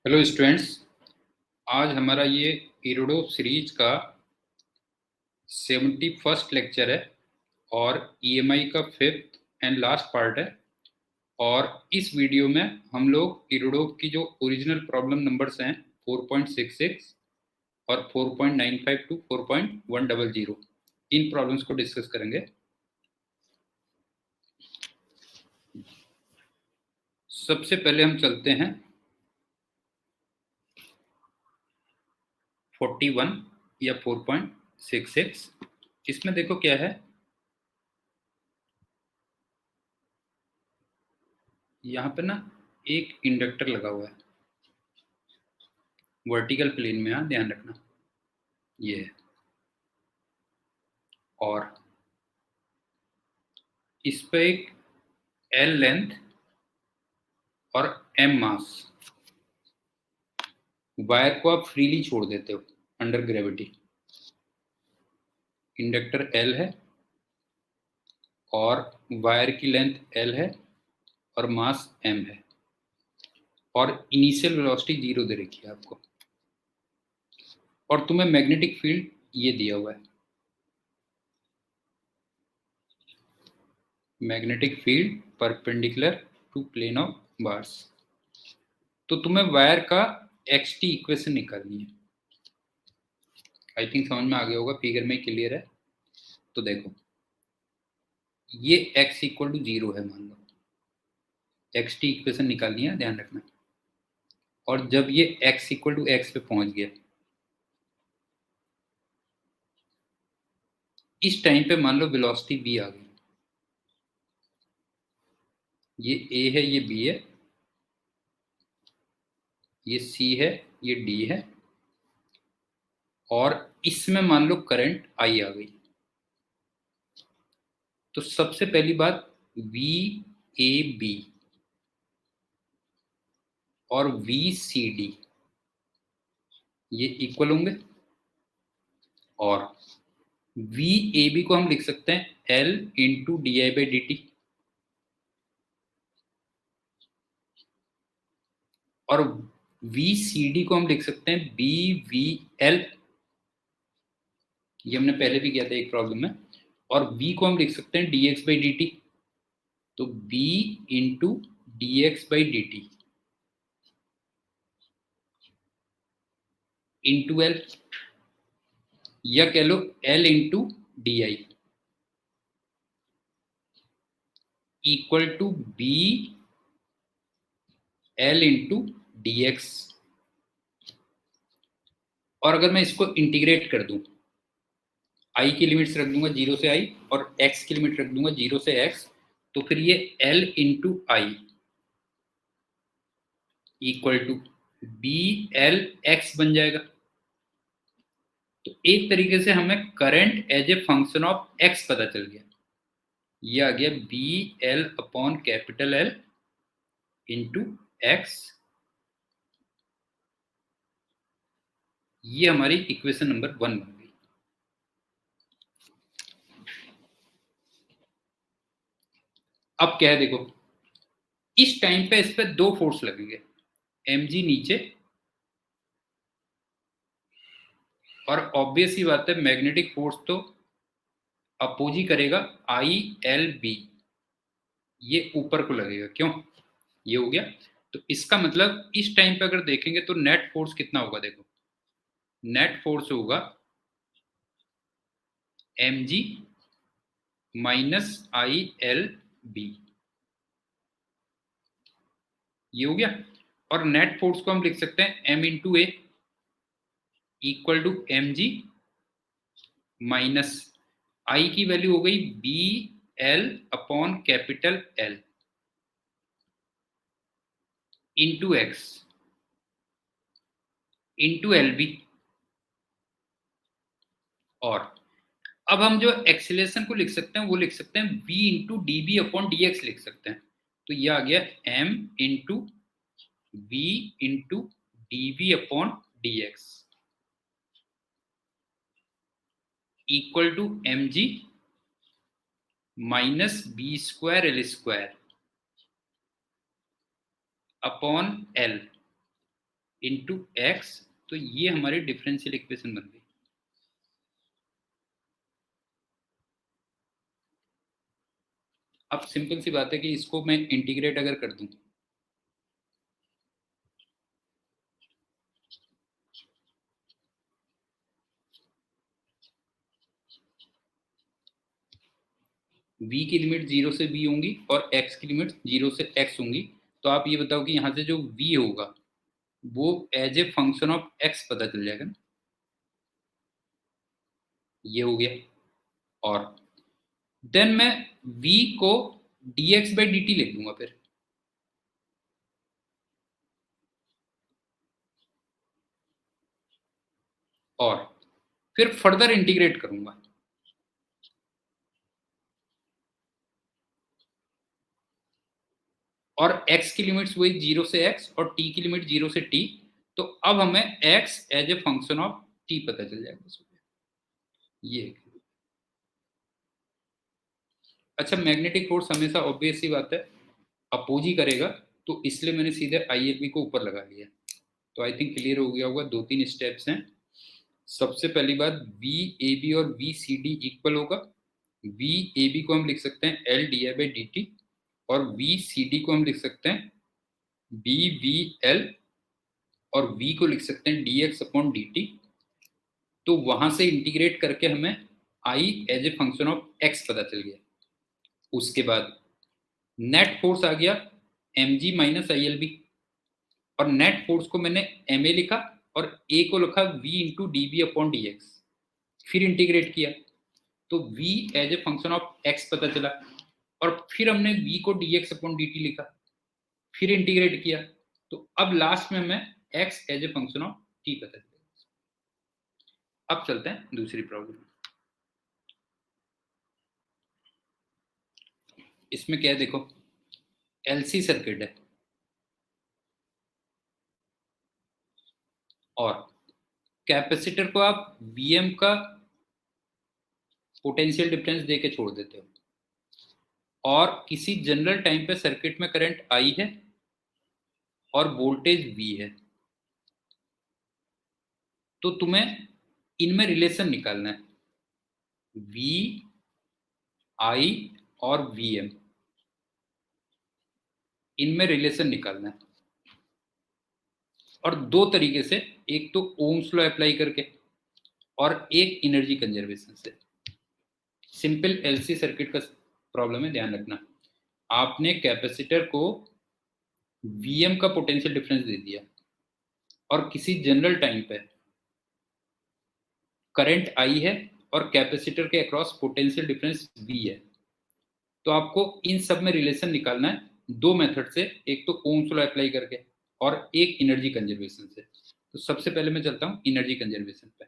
Hello students. आज हमारा ये इरोडो सीरीज का 71st लेक्चर है और ईएमआई का 5th एंड लास्ट पार्ट है। और इस वीडियो में हम लोग इरोडो की जो ओरिजिनल प्रॉब्लम नंबर्स हैं 4.66 और 4.95 टू 4.100 इन प्रॉब्लम्स को डिस्कस करेंगे। सबसे पहले हम चलते हैं 41 या 4.66। इसमें देखो क्या है, यहाँ पे ना एक इंडक्टर लगा हुआ है वर्टिकल प्लेन में। हाँ, ध्यान रखना ये है। और इस पे एक एल लेंथ और एम मास। वायर को आप फ्रीली छोड़ देते हो अंडर ग्रेविटी। इंडक्टर एल है और वायर की लेंथ एल है और मास एम है और इनिशियल वेलोसिटी 0 दे रखी है आपको। और तुम्हें मैग्नेटिक फील्ड ये दिया हुआ है, magnetic field perpendicular to plane of bars. तो तुम्हें वायर का एक्स टी इक्वेशन निकालनी है। आई थिंक समझ में आ गया होगा, फिगर में क्लियर है। तो देखो, ये x इक्वल टू 0 है, मान लो एक्स टी इक्वेशन निकालनी है, ध्यान रखना। और जब ये x इक्वल टू एक्स पे पहुंच गया, इस टाइम पे मान लो वेलोसिटी v आ गई। ये a है, ये b है, ये c है, ये d है और इसमें मान लो करंट I आ गई। तो सबसे पहली बात, v a b और v c d ये इक्वल होंगे। और v a b को हम लिख सकते हैं l into D I by D T. और वी सी डी को हम लिख सकते हैं बी वी एल। ये हमने पहले भी किया था एक प्रॉब्लम में। और v को हम लिख सकते हैं D X by D T. तो b into D X by D T into L, या कह लो l into D I equal to B L into D X. और अगर मैं इसको इंटीग्रेट कर दूं, आई की लिमिट्स रख दूंगा 0 से आई और x की लिमिट रख दूंगा 0 से x, तो फिर ये l into I equal to B L X बन जाएगा। तो एक तरीके से हमें current as a function of x पता चल गया। ये आ गया B L upon capital L into X. ये हमारी इक्वेशन नंबर 1 बन गई। अब क्या है देखो, इस टाइम पे इस पे दो फोर्स लगेंगे, एम जी नीचे, और ऑब्वियस ही बात है मैग्नेटिक फोर्स तो अपोज ही करेगा, आई एल बी। ये ऊपर को लगेगा, क्यों? ये हो गया। तो इसका मतलब इस टाइम पे अगर देखेंगे तो नेट फोर्स कितना होगा, देखो नेट फोर्स होगा M G minus I L B. ये हो गया। और नेट फोर्स को हम लिख सकते हैं M into A equal to M G minus I की वैल्यू हो गई B L upon capital L into X into L B. और अब हम जो एक्सीलरेशन को लिख सकते हैं वो लिख सकते हैं v into D B upon D X लिख सकते हैं। तो ये आ गया m into V into D V upon D X equal to M G minus B square L square upon L into X, तो ये हमारी डिफरेंशियल इक्वेशन बन गई। अब सिंपल सी बात है कि इसको मैं इंटीग्रेट अगर कर दूं, v की लिमिट 0 से b होंगी और x की लिमिट 0 से x होंगी, तो आप ये बताओ कि यहाँ से जो v होगा वो as a function of x पता चल जाएगा ना, ये हो गया। और देन मैं v को dx बाई dt लिख दूंगा फिर, और फिर फर्दर इंटीग्रेट करूंगा। और x की लिमिट्स वही 0 से x और t की लिमिट 0 से t, तो अब हमें x as a function of t पता चल जाएगा। ये अच्छा, मैग्नेटिक फोर्स हमेशा ऑब्वियस सी बात है अपोज ही करेगा, तो इसलिए मैंने सीधे IFB को ऊपर लगा लिया। तो आई थिंक क्लियर हो गया होगा। 2-3 स्टेप्स हैं। सबसे पहली बात, वी ए बी और वी सी डी इक्वल होगा। वी ए बी को हम लिख सकते हैं L D I by D T, और वी सी डी को हम लिख सकते हैं बी वी एल, और v को लिख सकते हैं D X upon D T. तो वहां से इंटीग्रेट करके हमें i as a function of x पता चल गया। उसके बाद नेट फोर्स आ गया mg minus I L B, और नेट फोर्स को मैंने ma लिखा और a को लिखा v into D B upon D X, फिर इंटीग्रेट किया तो v as a function of x पता चला, और फिर हमने v को dx अपॉन dt लिखा, फिर इंटीग्रेट किया, तो अब लास्ट में हमें x as a function of t पता चला। अब चलते हैं दूसरी प्रॉब्लम। इसमें क्या है देखो, एलसी सर्किट है और कैपेसिटर को आप वीएम का पोटेंशियल डिफरेंस देके छोड़ देते हो, और किसी जनरल टाइम पे सर्किट में करंट आई है और वोल्टेज वी है, तो तुम्हें इनमें रिलेशन निकालना है, वी आई और वी एम, इनमें रिलेशन निकालना है। और दो तरीके से, एक तो ओम्स लॉ अप्लाई करके और एक एनर्जी कंजर्वेशन से। सिंपल एलसी सर्किट का प्रॉब्लम है, ध्यान रखना। आपने कैपेसिटर को वीएम का पोटेंशियल डिफरेंस दे दिया और किसी जनरल टाइम पे करंट आई है और कैपेसिटर के अक्रॉस पोटेंशियल डिफरेंस वी है, तो आपको इन सब में रिलेशन निकालना है दो मेथड से, एक तो ओम्स लॉ अप्लाई करके और एक एनर्जी कंजर्वेशन से। तो सबसे पहले मैं चलता हूं एनर्जी कंजर्वेशन पे।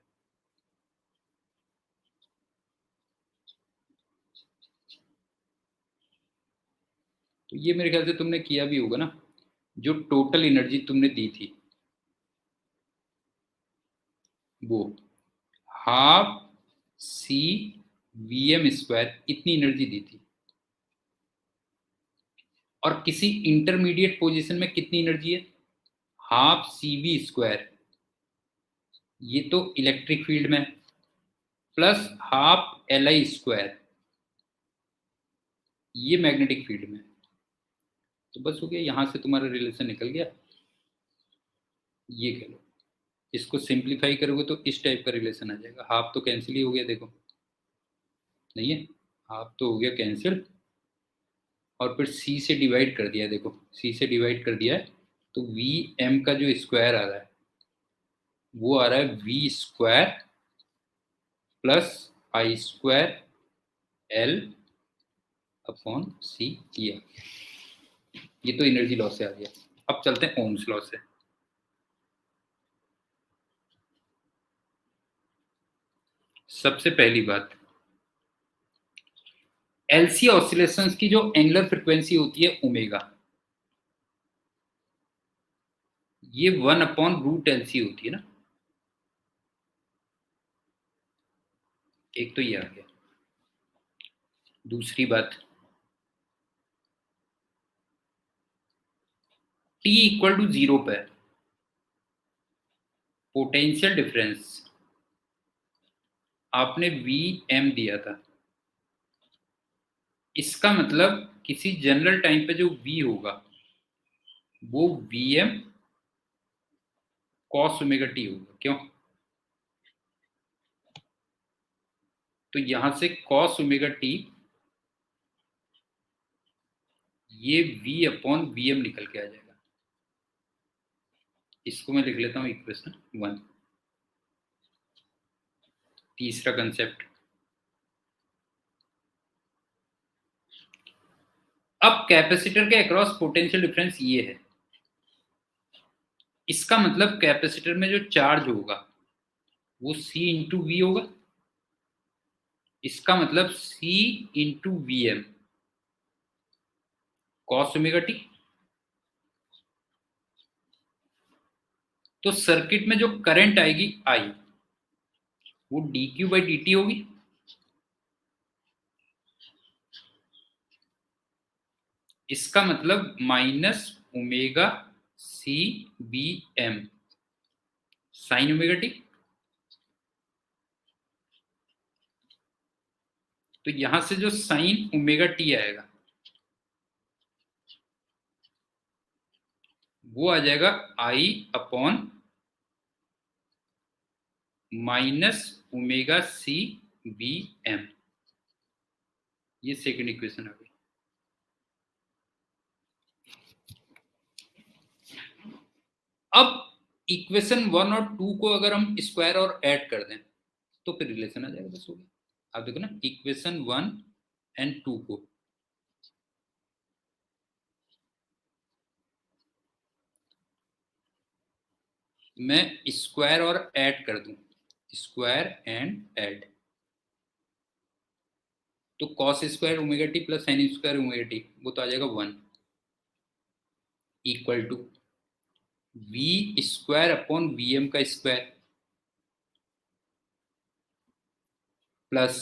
तो ये मेरे ख्याल से तुमने किया भी होगा ना, जो टोटल एनर्जी तुमने दी थी वो half C V M square, इतनी एनर्जी दी थी। और किसी इंटरमीडिएट पोजीशन में कितनी एनर्जी है, हाफ सी वी स्क्वायर, ये तो इलेक्ट्रिक फील्ड में, plus half L I square, ये मैग्नेटिक फील्ड में। तो बस हो गया, यहां से तुम्हारा रिलेशन निकल गया। ये कह लो, इसको सिंप्लीफाई करोगे तो इस टाइप का रिलेशन आ जाएगा। हाफ तो कैंसिल ही हो गया, देखो नहीं है, हाफ तो हो गया कैंसिल, और फिर सी से डिवाइड कर दिया, देखो सी से डिवाइड कर दिया है, तो वी एम का जो स्क्वायर आ रहा है वो आ रहा है V square plus I square L upon C. ये तो एनर्जी लॉस से आ गया। अब चलते हैं ओम्स लॉ से। सबसे पहली बात, एलसी ऑसिलेशंस की जो एंगुलर फ्रीक्वेंसी होती है ओमेगा, ये 1/√LC होती है ना। एक तो ये आ गया। दूसरी बात, t इक्वल टू 0 पे पोटेंशियल डिफरेंस आपने वी एम दिया था, इसका मतलब किसी जनरल टाइम पे जो वी होगा वो V M cos omega T होगा। क्यों? तो यहां से कॉस ओमेगा टी ये v अपॉन वी एम निकल के आ जाएगा। इसको मैं लिख लेता हूं इक्वेशन 1। तीसरा कंसेप्ट, अब कैपेसिटर के अक्रॉस पोटेंशियल डिफरेंस ये है, इसका मतलब कैपेसिटर में जो चार्ज होगा वो C इंटू वी होगा। इसका मतलब C into V M cos omega T. तो सर्किट में जो करंट आएगी I वो D Q by D T होगी। इसका मतलब minus omega C B M sine omega T. तो यहां से जो साइन ओमेगा टी आएगा वो आ जाएगा I upon minus omega C B M. ये सेकेंड इक्वेशन आ गई। अब इक्वेशन 1 और 2 को अगर हम स्क्वायर और ऐड कर दें तो फिर रिलेशन आ जाएगा, बस हो गया। आप देखो ना, इक्वेशन 1 एंड 2 को मैं स्क्वायर और ऐड कर दूं, स्क्वायर एंड ऐड, तो cos square omega T plus sine square omega T वो तो आ जाएगा 1 equal to V square upon V M का square plus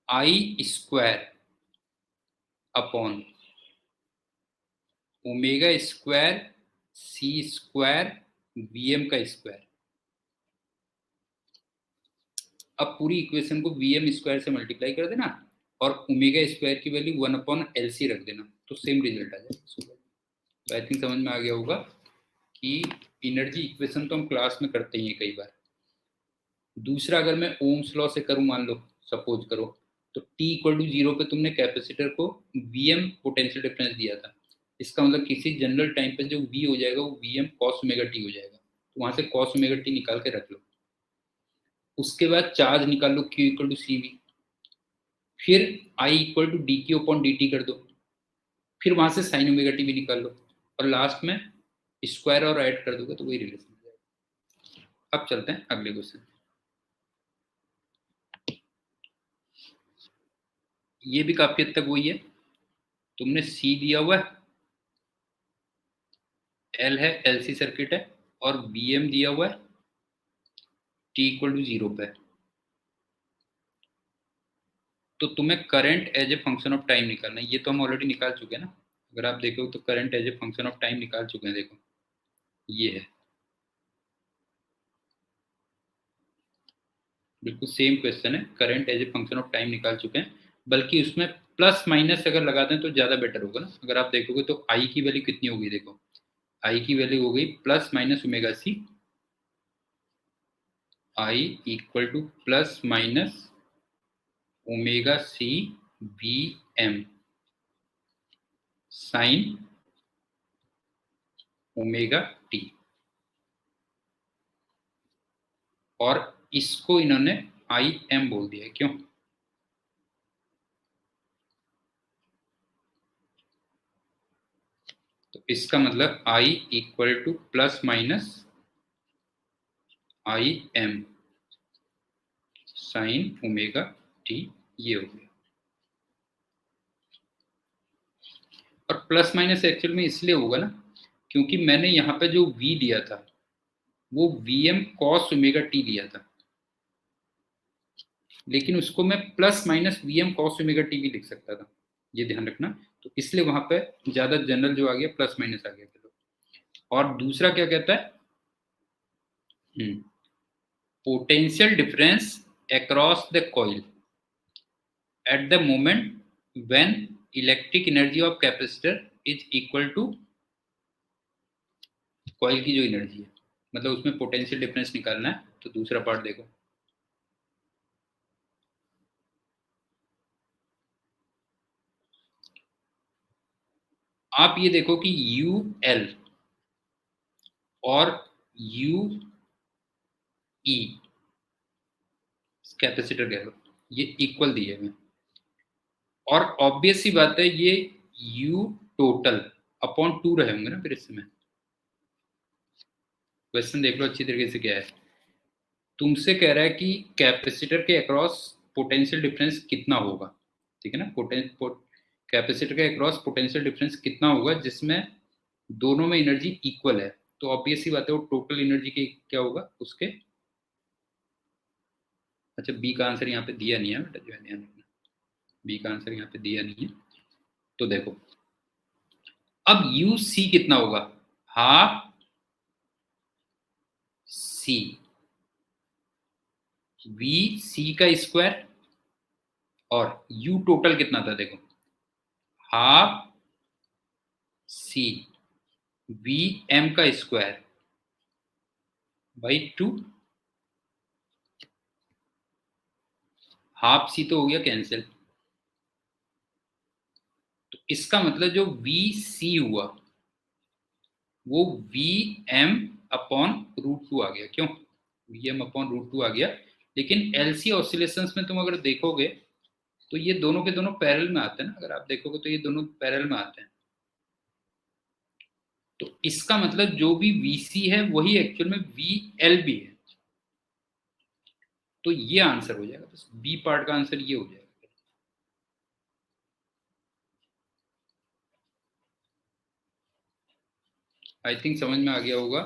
I square upon omega square C square V M का square. अब पूरी equation को वी एम स्क्वायर से मल्टीप्लाई कर देना और ओमेगा स्क्वायर की वैल्यू 1 अपॉन एल सी रख देना, तो सेम रिजल्ट आ जाएगा। तो आई थिंक समझ में आ गया होगा कि एनर्जी इक्वेशन तो हम क्लास में करते ही हैं कई बार। दूसरा, अगर मैं ओम्स लॉ से करूं, मान लो सपोज करो, तो t इक्वल टू 0 पे तुमने कैपेसिटर को vm पोटेंशियल डिफरेंस दिया था, इसका मतलब किसी जनरल टाइम पे जो v हो जाएगा वो vm cos ओमेगा t हो जाएगा। तो वहां से cos ओमेगा t निकाल के रख लो। उसके बाद चार्ज निकाल लो q equal to C V, फिर I equal to D Q upon D T कर दो, फिर वहां से साइन ओमेगा टी भी निकाल लो और लास्ट में स्क्वायर और ऐड कर दोगे तो वही रिलेशन हो जाएगा। अब चलते हैं अगले क्वेश्चन। ये भी काफी हद तक वही है, तुमने C दिया हुआ है, L है, LC सर्किट है, और VM दिया हुआ है t इक्वल टू 0 पे। तो तुम्हें current as a function of time निकालना है। ये तो हम ऑलरेडी निकाल चुके हैं ना, अगर आप देखो तो current as a function of time निकाल चुके हैं। देखो ये है, बिल्कुल सेम क्वेश्चन है, current as a function of time निकाल चुके हैं, बल्कि उसमें प्लस माइनस अगर लगा दें तो ज़्यादा बेटर होगा ना। अगर आप देखोगे तो आई की वैल्यू कितनी होगी, देखो आई की वैल्यू हो गई plus minus omega C, I equal to plus minus omega C B M sine omega T. और इसको इन्होंने आई एम बोल दिया, क्यों? तो इसका मतलब I equal to plus minus I am sine omega T, ये हो गया। और प्लस माइनस एक्चुअल में इसलिए होगा ना क्योंकि मैंने यहाँ पे जो V दिया था वो Vm cos ओमेगा टी दिया था, लेकिन उसको मैं plus minus Vm cos omega T भी लिख सकता था, ये ध्यान रखना। तो इसलिए वहां पे ज्यादा जनरल जो आ गया प्लस माइनस आ गया। और दूसरा क्या कहता है, potential difference across the coil at the moment when electric energy of capacitor is equal to coil की जो एनर्जी है, मतलब उसमें पोटेंशियल डिफरेंस निकालना है। तो दूसरा पार्ट देखो, आप ये देखो कि यू एल और यू ई कैपेसिटर कह लो, ये इक्वल दिए हुए, और ऑब्वियस सी बात है ये यू टोटल अपॉन 2 रहे होंगे ना फिर इसमें। क्वेश्चन देख लो अच्छी तरीके से क्या है, तुमसे कह रहा है कि कैपेसिटर के अक्रॉस पोटेंशियल डिफरेंस कितना होगा, ठीक है ना। कैपेसिटर के अक्रॉस पोटेंशियल डिफरेंस कितना होगा जिसमें दोनों में एनर्जी इक्वल है। तो ऑब्वियस सी बात है वो टोटल एनर्जी की क्या होगा उसके। अच्छा, बी का आंसर यहाँ पे दिया नहीं है बेटा, जो है ध्यान रखना, बी का आंसर यहाँ पे दिया नहीं है। तो देखो अब यू सी कितना होगा, हाफ सी वी सी का स्क्वायर, और यू टोटल कितना था देखो, हाफ सी वी एम का स्क्वायर बाई 2। हाफ सी तो हो गया कैंसिल, तो इसका मतलब जो वी सी हुआ वो वी एम अपॉन रूट 2 आ गया। क्यों, वी एम अपॉन रूट 2 आ गया। लेकिन एलसी ऑसिलेशंस में तुम अगर देखोगे तो ये दोनों के दोनों पैरेलल में आते हैं ना, अगर आप देखोगे तो ये दोनों पैरेलल में आते हैं। तो इसका मतलब जो भी वीसी है वही एक्चुअल में वी एल भी है। तो ये आंसर हो जाएगा, बस बी पार्ट का आंसर ये हो जाएगा। आई थिंक समझ में आ गया होगा।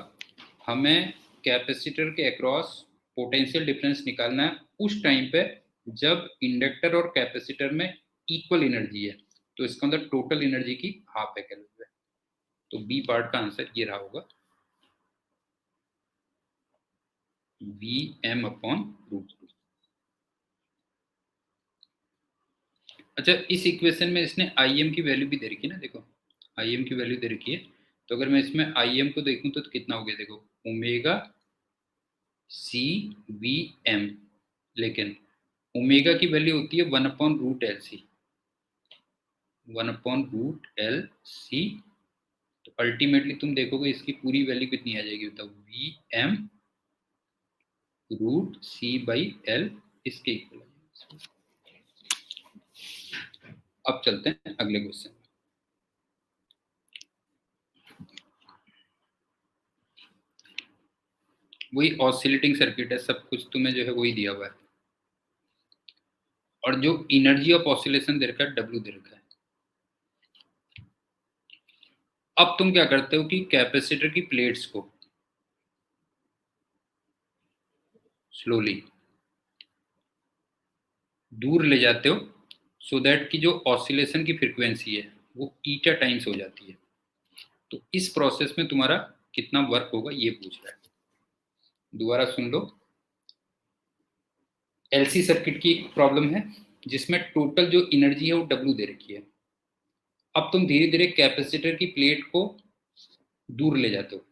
हमें कैपेसिटर के अक्रॉस पोटेंशियल डिफरेंस निकालना है उस टाइम पे जब इंडक्टर और कैपेसिटर में इक्वल एनर्जी है, तो इसका मतलब टोटल एनर्जी की हाफ है कैलोरी। तो बी पार्ट का आंसर ये रहा होगा, वी एम अपॉन रूट 2। अच्छा, इस इक्वेशन में इसने आई एम की वैल्यू भी दे रखी है ना, देखो आई एम की वैल्यू दे रखी है। तो अगर मैं इसमें आई एम को देखूं तो कितना हो गया, देखो ओमेगा सी वी एम, लेकिन ओमेगा की वैल्यू होती है 1/√LC, 1/√LC। तो अल्टीमेटली तुम देखोगे इसकी पूरी वैल्यू कितनी आ जाएगी, बताओ, V M root C by L इसके इक्वल। अब चलते हैं अगले क्वेश्चन। वही ऑसिलेटिंग सर्किट है, सब कुछ तुम्हें जो है वही दिया हुआ है, और जो एनर्जी ऑफ ऑसिलेशन दे रखा है डब्ल्यू दे रखा है। अब तुम क्या करते हो कि कैपेसिटर की प्लेट्स को स्लोली दूर ले जाते हो सो दैट कि जो ऑसिलेशन की फ्रीक्वेंसी है वो ईटा टाइम्स हो जाती है। तो इस प्रोसेस में तुम्हारा कितना वर्क होगा ये पूछ रहा है। दोबारा सुन लो, एलसी सर्किट की प्रॉब्लम है जिसमें टोटल जो एनर्जी है वो डब्ल्यू दे रखी है। अब तुम धीरे धीरे कैपेसिटर की प्लेट को दूर ले जाते हो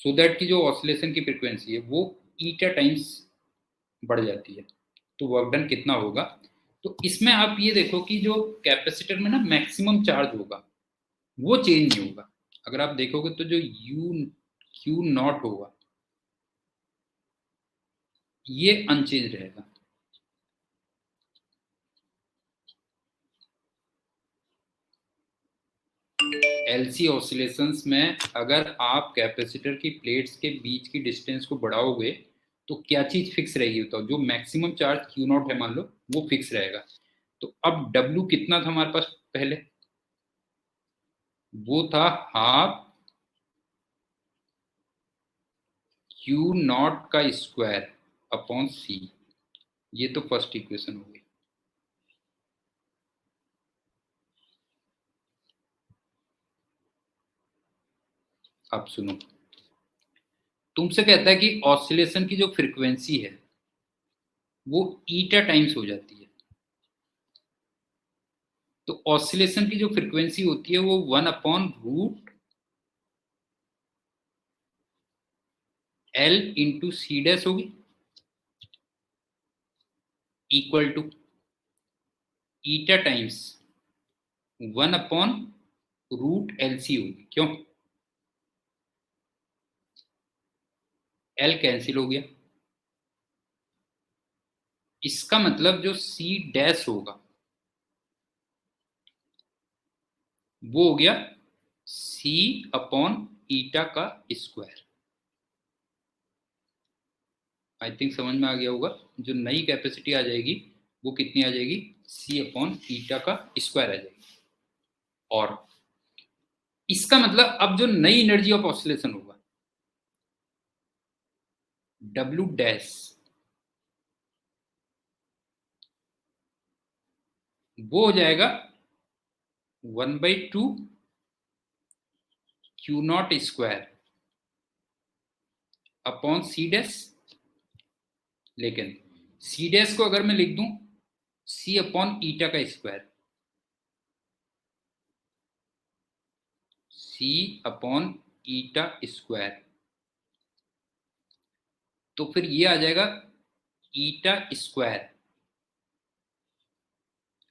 सो दैट कि जो ऑसिलेशन की फ्रीक्वेंसी है वो ईटा टाइम्स बढ़ जाती है। तो वर्क डन कितना होगा, तो इसमें आप ये देखो कि जो कैपेसिटर में ना मैक्सिमम चार्ज होगा वो चेंज नहीं होगा। अगर आप देखोगे तो जो यू क्यू नॉट होगा ये अनचेंज रहेगा। एलसी ऑसिलेशंस में अगर आप कैपेसिटर की प्लेट्स के बीच की डिस्टेंस को बढ़ाओगे तो क्या चीज फिक्स रहेगी, बताओ, जो मैक्सिमम चार्ज क्यू नॉट है मान लो वो फिक्स रहेगा। तो अब डब्ल्यू कितना था हमारे पास पहले, वो था हाफ क्यू नॉट का स्क्वायर अपॉन सी। ये तो फर्स्ट इक्वेशन हो गई। अब सुनो, तुमसे कहता है कि ऑसिलेशन की जो फ्रीक्वेंसी है वो ईटा टाइम्स हो जाती है। तो ऑसिलेशन की जो फ्रीक्वेंसी होती है वो 1/√L इंटू सी डैश होगी, equal to eta times 1/√LC होगी। क्यों? L कैंसिल हो गया, इसका मतलब जो सी डैश होगा वो हो गया C अपॉन ईटा का स्क्वायर। आई थिंक समझ में आ गया होगा। जो नई कैपेसिटी आ जाएगी वो कितनी आ जाएगी? C अपॉन ईटा का स्क्वायर आ जाएगी। और इसका मतलब अब जो नई एनर्जी ऑफ ऑसिलेशन होगा W डैश, वो हो जाएगा 1/2 Q not square upon C dash. लेकिन सी डैश को अगर मैं लिख दूं C अपॉन ईटा का square, C upon eta square, तो फिर ये आ जाएगा eta square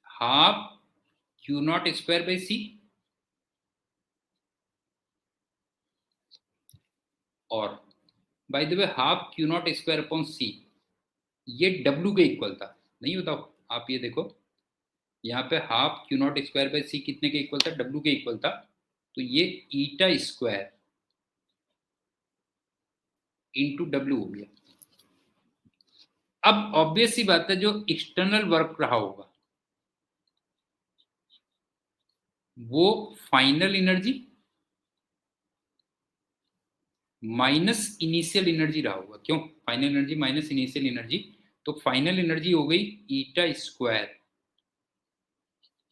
half Q not square by C। और by the way half Q not square upon C ये W के इक्वल था, नहीं बताओ? आप ये देखो, यहाँ पे half Q not square by C कितने के इक्वल था? W के इक्वल था। तो ये ईटा स्क्वायर इंटू W हो गया। अब ऑब्वियस सी बात है, जो एक्सटर्नल वर्क रहा होगा वो final energy minus initial energy रहा होगा। क्यों? Final energy minus initial energy, तो फाइनल एनर्जी हो गई ईटा स्क्वायर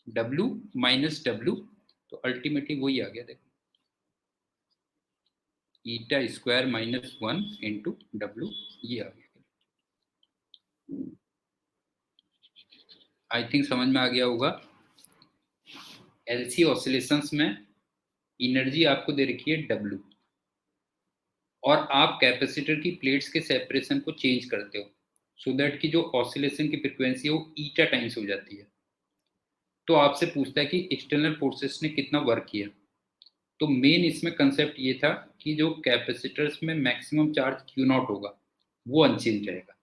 W माइनस W, तो अल्टीमेटली वही आ गया। देखो, ईटा स्क्वायर माइनस 1 इंटू W, ये आ गया। आई थिंक समझ में आ गया होगा। LC ऑसिलेशंस में एनर्जी आपको दे रखी है W, और आप कैपेसिटर की प्लेट्स के सेपरेशन को चेंज करते हो सो दैट कि जो ऑसिलेशन की फ्रीक्वेंसी है वो ईटा टाइम्स हो जाती है। तो आपसे पूछता है कि एक्सटर्नल फोर्सेस ने कितना वर्क किया। तो मेन इसमें कंसेप्ट ये था कि जो कैपेसिटर्स में मैक्सिमम चार्ज Q नॉट होगा वो अनचेंज रहेगा,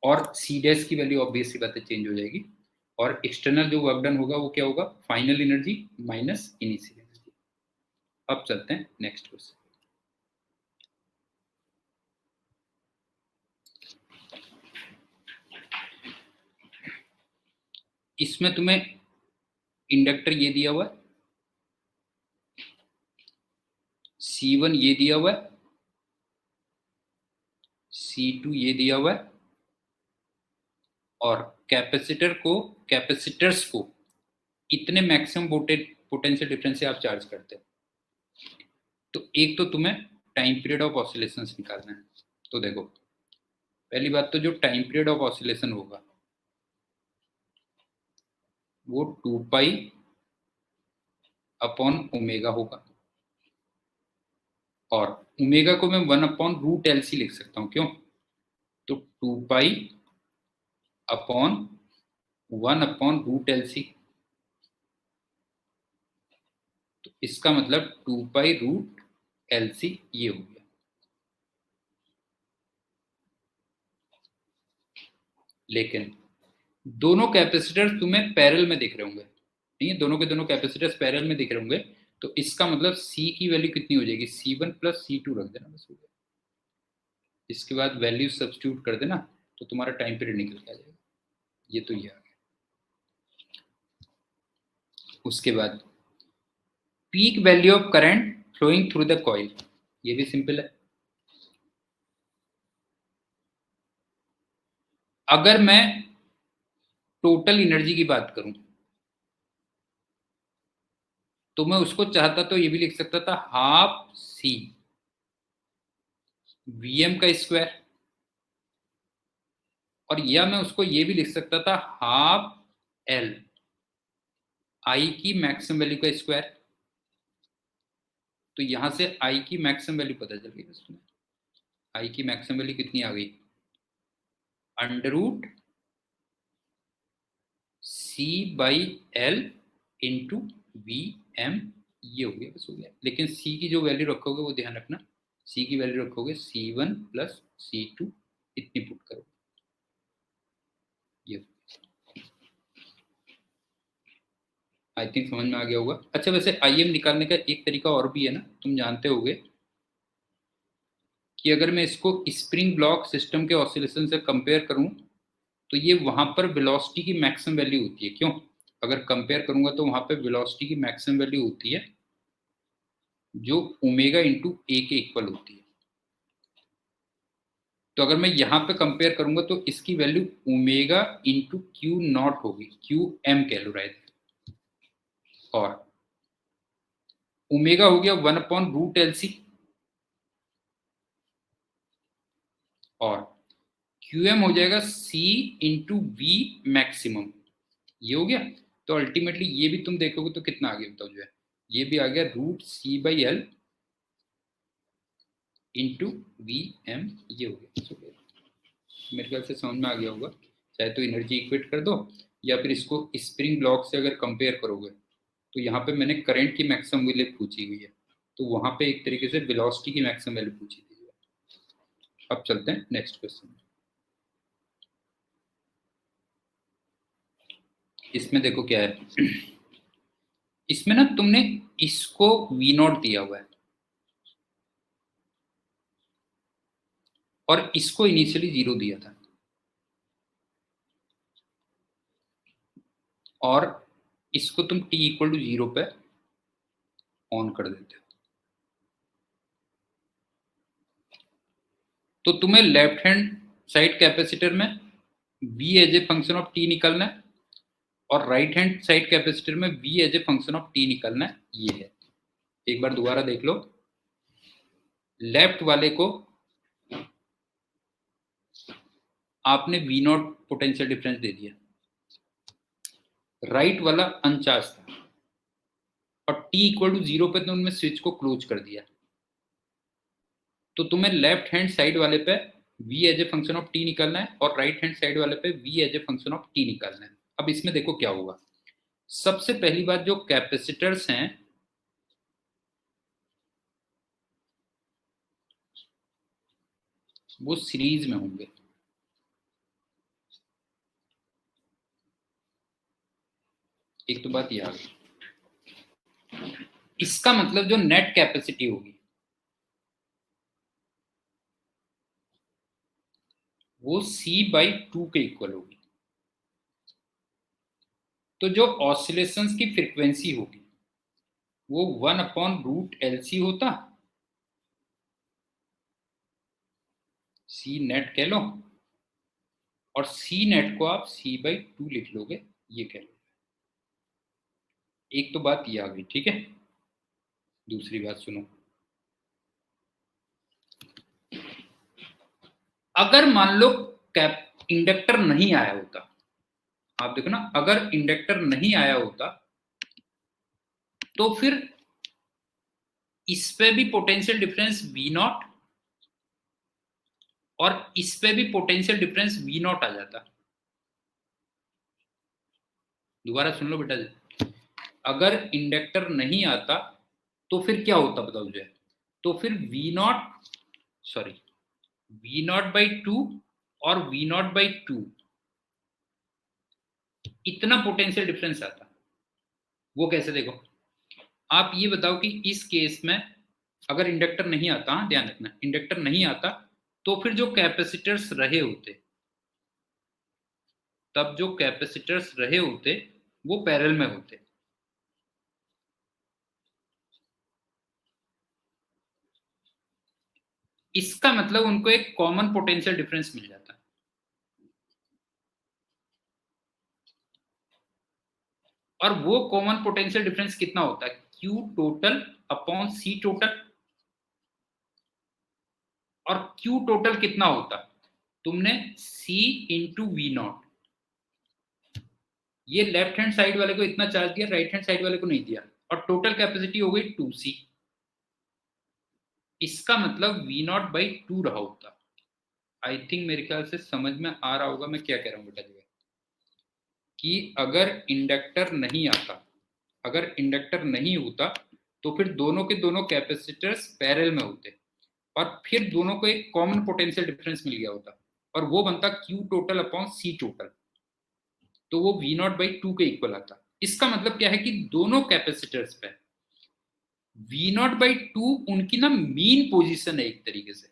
और सी डैश की वैल्यू ऑब्वियस सी बात है चेंज हो जाएगी, और एक्सटर्नल जो वर्क डन होगा वो क्या होगा? Final energy minus initial energy. अब चलते हैं नेक्स्ट क्वेश्चन। इसमें तुम्हें इंडक्टर ये दिया हुआ है, C1 ये दिया हुआ है, C2 ये दिया हुआ है, और कैपेसिटर्स को इतने मैक्सिमम पोटेंशियल डिफरेंस से आप चार्ज करते हो। तो एक तो तुम्हें टाइम पीरियड ऑफ ऑसिलेशन निकालना है। तो देखो, पहली बात तो जो टाइम पीरियड ऑफ ऑसिलेशन होगा वो 2 पाई अपॉन ओमेगा होगा, और ओमेगा को मैं 1/√LC लिख सकता हूं। क्यों? तो 2 पाई अपॉन 1/√LC, तो इसका मतलब 2 पाई√LC ये हो गया। लेकिन दोनों कैपेसिटर्स तुम्हें पैरेलल में दिख रहे होंगे, नहीं है? दोनों के दोनों कैपेसिटर्स पैरेलल में दिख रहे होंगे, तो इसका मतलब C की वैल्यू कितनी हो जाएगी? C1 प्लस C2 रख देना बस हो गया। इसके बाद वैल्यू सब्स्टिट्यूट कर देना तो तुम्हारा टाइम पीरियड निकल के आ जाएगा। ये तो ये आ गया। उसके बाद peak value of current flowing through the coil, ये भी सिंपल है। अगर मैं टोटल एनर्जी की बात करूं तो मैं उसको चाहता तो ये भी लिख सकता था हाफ C Vm का स्क्वायर, और या मैं उसको ये भी लिख सकता था हाफ L I की मैक्सिमम वैल्यू का स्क्वायर। तो यहां से I की मैक्सिमम वैल्यू पता चल गई उसमें। I की मैक्सिमम वैल्यू कितनी आ गई, under root C/L into VM, ये हो गया, बस हो गया। लेकिन C की जो वैल्यू रखोगे वो ध्यान रखना, C की वैल्यू रखोगे C1 प्लस C2, इतनी पुट करो। ये आई थिंक समझ में आ गया होगा। अच्छा, वैसे IM निकालने का एक तरीका और भी है ना, तुम जानते होगे कि अगर मैं इसको स्प्रिंग ब्लॉक सिस्टम के ऑसिलेशन से कंपेयर करूं तो ये वहां पर वेलोसिटी की मैक्सिमम वैल्यू होती है। क्यों? अगर कंपेयर करूंगा तो वहां पे वेलोसिटी की मैक्सिमम वैल्यू होती है जो ओमेगा इंटू ए के इक्वल होती है। तो अगर मैं यहाँ पे कंपेयर करूंगा तो इसकी value omega into Q not होगी, क्यू एम कह लो राइट। और ओमेगा हो गया 1/√LC, और QM हो जाएगा C इंटू वी मैक्सिमम, ये हो गया। तो अल्टीमेटली ये भी तुम देखोगे तो कितना आ गया बताओ, जो है ये भी आ गया √C/L इंटू VM, ये हो गया। मेरे ख्याल से समझ में आ गया होगा। चाहे तो एनर्जी इक्वेट कर दो, या फिर इसको स्प्रिंग ब्लॉक से अगर कंपेयर करोगे तो यहाँ पे मैंने करंट की मैक्सिमम वैल्यू पूछी हुई है, तो वहां पे एक तरीके से वेलोसिटी की मैक्सिमम वैल्यू पूछी थी। अब चलते हैं नेक्स्ट क्वेश्चन। इसमें देखो क्या है, इसमें ना तुमने इसको V0 दिया हुआ है और इसको इनिशियली 0 दिया था, और इसको तुम t इक्वल टू 0 पे ऑन कर देते हो। तो तुम्हें लेफ्ट हैंड साइड कैपेसिटर में V as a function of t निकालना है, और राइट हैंड साइड कैपेसिटर में V as a function of t निकालना है। ये है, एक बार दोबारा देख लो। लेफ्ट वाले को आपने V0 पोटेंशियल डिफरेंस दे दिया, राइट वाला अनचार्ज था, और t इक्वल टू 0 पे तुमने स्विच को क्लोज कर दिया। तो तुम्हें लेफ्ट हैंड साइड वाले पे v as a function of t निकालना है, और राइट हैंड साइड वाले पे v as a function of t निकालना है। अब इसमें देखो क्या होगा। सबसे पहली बात, जो कैपेसिटर्स हैं वो सीरीज में होंगे। एक तो बात ये आ गई, इसका मतलब जो नेट कैपेसिटी होगी वो C/2 के इक्वल होगी। तो जो ऑसिलेशंस की फ्रीक्वेंसी होगी वो 1/√LC होता, C नेट कह लो, और C नेट को आप C/2 लिख लोगे, ये कह लो। एक तो बात ये आ गई, ठीक है। दूसरी बात सुनो, अगर मान लो कैप इंडक्टर नहीं आया होता, आप देखो ना, अगर इंडक्टर नहीं आया होता तो फिर इस पे भी पोटेंशियल डिफरेंस V0 और इस पे भी पोटेंशियल डिफरेंस V0 आ जाता। दोबारा सुन लो बेटा, अगर इंडक्टर नहीं आता तो फिर क्या होता बताओ मुझे। तो फिर V0/2 और V0/2 इतना पोटेंशियल डिफरेंस आता। वो कैसे, देखो आप ये बताओ कि इस केस में अगर इंडक्टर नहीं आता, ध्यान रखना इंडक्टर नहीं आता, तो फिर जो कैपेसिटर्स रहे होते, तब जो कैपेसिटर्स रहे होते वो पैरेलल में होते। इसका मतलब उनको एक कॉमन पोटेंशियल डिफरेंस मिल जाता। और वो कॉमन पोटेंशियल डिफरेंस कितना होता है, Q total upon C total. और Q टोटल कितना होता, तुमने C इंटू वी नॉट, ये लेफ्ट हैंड साइड वाले को इतना चार्ज दिया, राइट हैंड साइड वाले को नहीं दिया, और टोटल कैपेसिटी हो गई 2C। इसका मतलब वी नॉट बाई 2 रहा होता। आई थिंक मेरे ख्याल से समझ में आ रहा होगा मैं क्या कह रहा हूँ बेटा जी, कि अगर इंडक्टर नहीं आता, अगर इंडक्टर नहीं होता तो फिर दोनों के दोनों कैपेसिटर्स पैरेलल में होते और फिर दोनों को एक कॉमन पोटेंशियल डिफरेंस मिल गया होता और वो बनता Q total upon C total, तो वो V नॉट बाई 2 के इक्वल आता। इसका मतलब क्या है कि दोनों कैपेसिटर्स पे V नॉट बाई 2 उनकी ना मीन पोजीशन है एक तरीके से।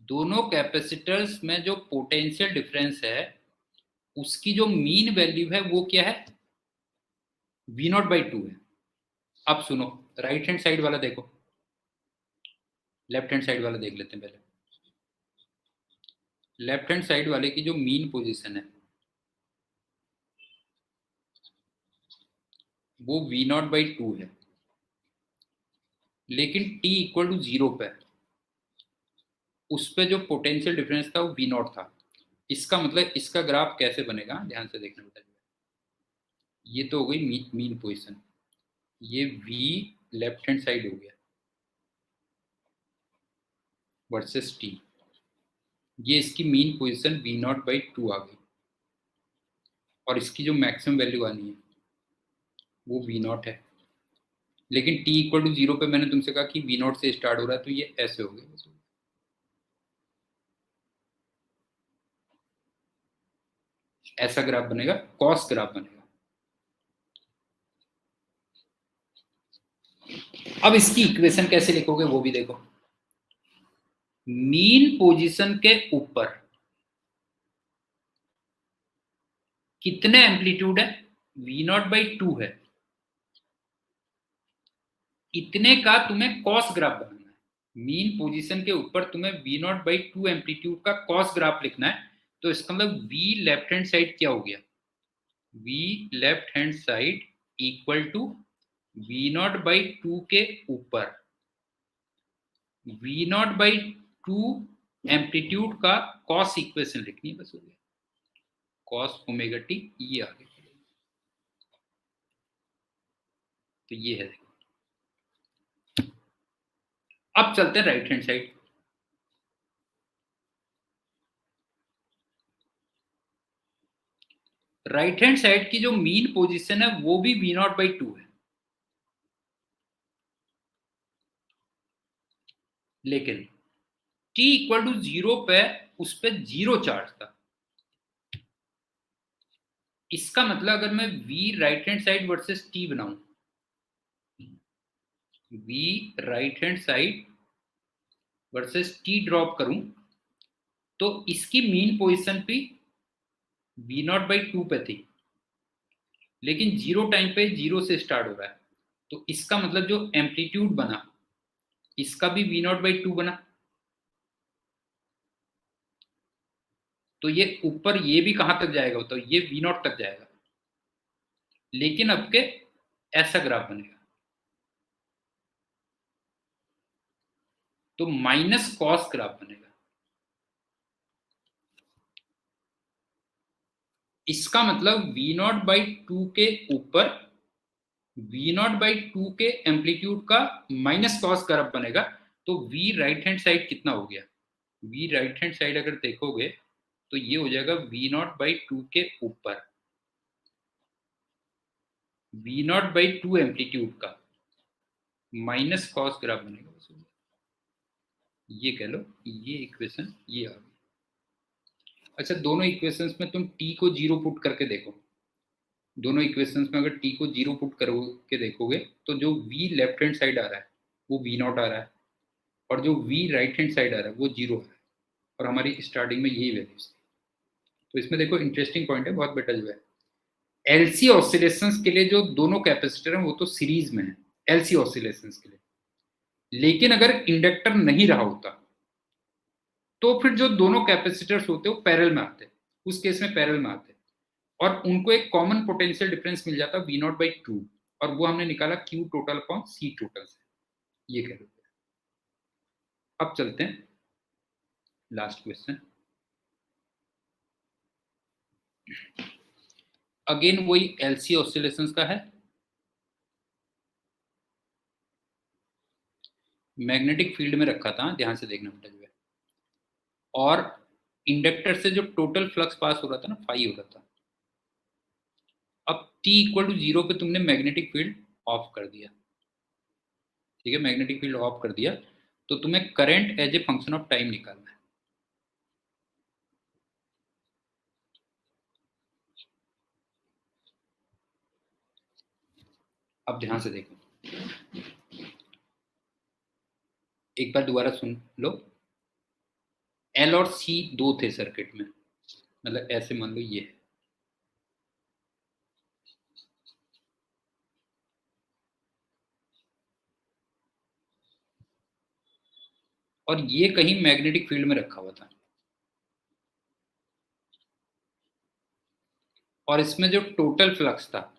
दोनों कैपेसिटर्स में जो पोटेंशियल डिफरेंस है उसकी जो मीन वैल्यू है वो क्या है, V नॉट बाई 2 है। अब सुनो, राइट हैंड साइड वाला देखो, लेफ्ट हैंड साइड वाला देख लेते हैं पहले। लेफ्ट हैंड साइड वाले की जो मीन पोजीशन है वो V नॉट बाई 2 है, लेकिन t इक्वल टू 0 पे उस पे जो पोटेंशियल डिफरेंस था वो V नॉट था। इसका मतलब इसका ग्राफ कैसे बनेगा, ध्यान से देखना बेटा। ये तो हो गई मीन पोजीशन, ये V लेफ्ट हैंड साइड हो गया वर्सेस t, ये इसकी mean position V not by 2 आ गई और इसकी जो मैक्सिमम वैल्यू आनी है वो V नॉट है। लेकिन t इक्वल टू 0 पे मैंने तुमसे कहा कि V नॉट से स्टार्ट हो रहा है, तो ये ऐसे हो गया, ऐसा ग्राफ बनेगा, कॉस ग्राफ बनेगा। अब इसकी इक्वेशन कैसे लिखोगे वो भी देखो। मीन पोजीशन के ऊपर कितने एम्पलीट्यूड है, V नॉट बाई 2 है, इतने का तुम्हें कॉस ग्राफ बनाना है। मीन पोजीशन के ऊपर तुम्हें V नॉट बाई 2 एम्पलीट्यूड का कॉस ग्राफ लिखना है। तो इसका मतलब V लेफ्ट हैंड साइड क्या हो गया, V left hand side equal to V not by 2 के ऊपर V नॉट बाई 2 एम्पलीट्यूड का कॉस इक्वेशन लिखनी है, बस हो गया, कॉस ओमेगा टी, ये आ गया। तो ये है, अब चलते हैं right hand side. Right hand side की जो मीन पोजीशन है वो भी V नॉट बाई 2 है, लेकिन t इक्वल टू 0 पे उस पे 0 चार्ज था। इसका मतलब अगर मैं V right hand side versus t बनाऊं, V right hand side versus t drop करूं, तो इसकी मीन पोजीशन भी V नॉट बाई 2 पे थी, लेकिन 0 टाइम पे 0 से स्टार्ट हो रहा है, तो इसका मतलब जो एम्पलीट्यूड बना इसका भी V नॉट बाई 2 बना। तो ये ऊपर ये भी कहां तक जाएगा, तो ये V नॉट तक जाएगा, लेकिन अब के ऐसा ग्राफ बनेगा। तो माइनस कॉस ग्राफ बनेगा। इसका मतलब V नॉट बाई 2 के ऊपर V नॉट बाई 2 के एम्पलीट्यूड का माइनस कॉस ग्राफ बनेगा। तो V राइट हैंड साइड कितना हो गया, V राइट हैंड साइड अगर देखोगे तो ये हो जाएगा V नॉट बाई 2 के ऊपर V नॉट बाई 2 एम्पलीट्यूड का माइनस कॉस ग्राफ बनेगा, ये कह लो, ये इक्वेशन ये आ गई। अच्छा, दोनों इक्वेशंस में तुम t को 0 पुट करके देखो, दोनों इक्वेशंस में अगर t को 0 पुट करके देखोगे तो जो v लेफ्ट हैंड साइड आ रहा है वो V नॉट आ रहा है और जो v राइट हैंड साइड आ रहा है वो 0 है, और हमारी स्टार्टिंग में यही वैल्यूज थी। तो इसमें देखो इंटरेस्टिंग पॉइंट है बहुत बेटा, जो है एलसी ऑसिलेशंस के लिए जो दोनों कैपेसिटर हैं वो तो सीरीज में है एलसी ऑसिलेशंस के लिए, लेकिन अगर इंडक्टर नहीं रहा होता तो फिर जो दोनों कैपेसिटर्स होते वो पैरेलल में आते, उस केस में पैरेलल में आते और उनको एक कॉमन पोटेंशियल डिफरेंस मिल जाता V नॉट बाई 2, और वो हमने निकाला Q total upon C total से। ये कह रहे थे। अब चलते हैं लास्ट क्वेश्चन। अगेन वही एलसी ऑसिलेशंस का है। मैग्नेटिक फील्ड में रखा था, ध्यान से देखना बेटा जो है, और इंडक्टर से जो टोटल फ्लक्स पास हो रहा था ना, फाई हो रहा था। अब t इक्वल टू 0 पे तुमने मैग्नेटिक फील्ड ऑफ कर दिया, ठीक है, मैग्नेटिक फील्ड ऑफ कर दिया, तो तुम्हें current as a function of time निकालना है। अब ध्यान से देखो, एक बार दोबारा सुन लो। एल और सी दो थे सर्किट में, मतलब ऐसे मान लो ये है, और ये कहीं मैग्नेटिक फील्ड में रखा हुआ था, और इसमें जो टोटल फ्लक्स था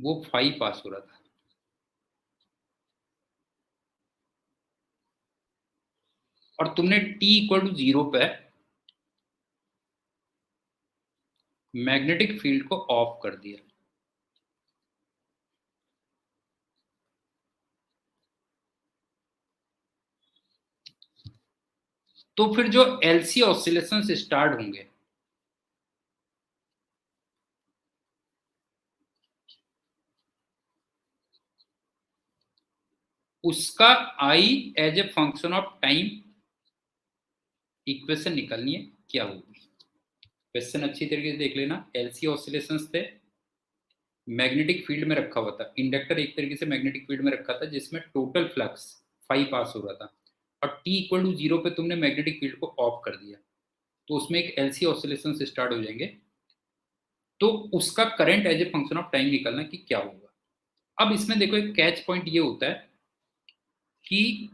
वो फाई पास हो रहा था। और तुमने t इक्वल टू 0 पे मैग्नेटिक फील्ड को ऑफ कर दिया। तो फिर जो एलसी ऑसिलेशन स्टार्ट होंगे, उसका I as a function of time equation निकालनी है, क्या होगी। क्वेश्चन अच्छी तरीके से देख लेना। एलसी ऑसिलेशंस थे, मैग्नेटिक फील्ड में रखा हुआ था, इंडक्टर एक तरीके से मैग्नेटिक फील्ड में रखा था जिसमें टोटल फ्लक्स फाई पास हो रहा था, और t इक्वल टू 0 पे तुमने मैग्नेटिक फील्ड को ऑफ कर दिया, तो उसमें एक एलसी ऑसिलेशन स्टार्ट हो जाएंगे। तो उसका current as a function of time निकालना कि क्या होगा। अब इसमें देखो एक कैच पॉइंट ये होता है कि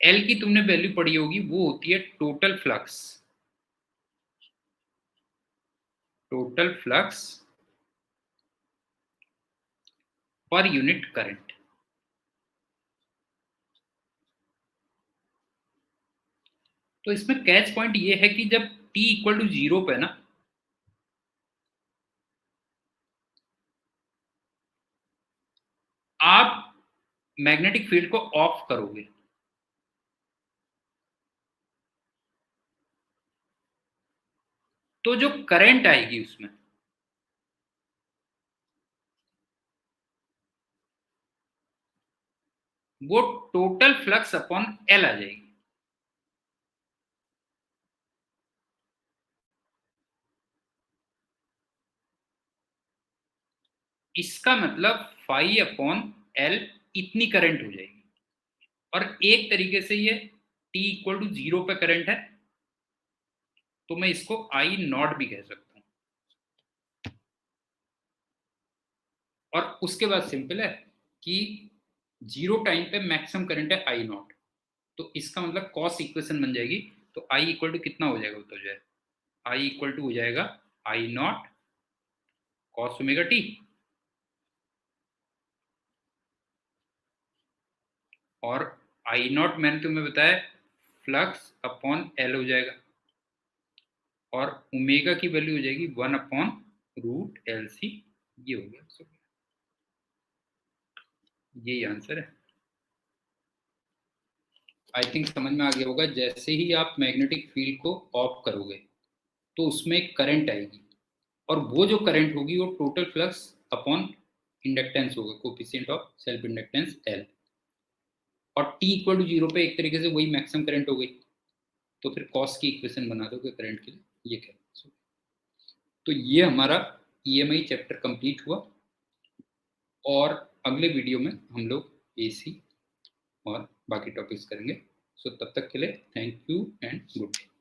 एल की तुमने वैल्यू पढ़ी होगी, वो होती है total flux, total flux per unit current. तो इसमें कैच पॉइंट ये है कि जब t इक्वल टू 0 पे ना, आप मैग्नेटिक फील्ड को ऑफ करोगे, तो जो करंट आएगी उसमें, वो टोटल फ्लक्स अपॉन एल आ जाएगी। इसका मतलब फाई अपॉन एल इतनी करंट हो जाएगी। और एक तरीके से ये t इक्वल टू 0 पे करंट है, तो मैं इसको आई नॉट भी कह सकता हूं। और उसके बाद सिंपल है कि 0 टाइम पे मैक्सिमम करंट है आई नॉट, तो इसका मतलब कॉस इक्वेशन बन जाएगी। तो आई इक्वल टू कितना हो जाएगा, तो जो है आई इक्वल टू हो जाएगा आई नॉट कॉस ओमेगा टी, और आई नॉट मैंने तुम्हें बताया फ्लक्स अपॉन एल हो जाएगा, और ओमेगा की वैल्यू हो जाएगी 1/√LC। ये हो गया, यही आंसर है। आई थिंक समझ में आ गया होगा। जैसे ही आप मैग्नेटिक फील्ड को ऑफ करोगे तो उसमें करंट आएगी, और वो जो करंट होगी वो टोटल फ्लक्स अपॉन इंडक्टेंस होगा, coefficient of self inductance L. और t इक्वल टू 0 पे एक तरीके से वही मैक्सिमम करंट हो गई, तो फिर कॉस की इक्वेशन बना दोगे करंट के लिए, ये क्या। तो ये हमारा ईएमआई चैप्टर कंप्लीट हुआ, और अगले वीडियो में हम लोग एसी और बाकी टॉपिक्स करेंगे। सो तब तक के लिए thank you and good day.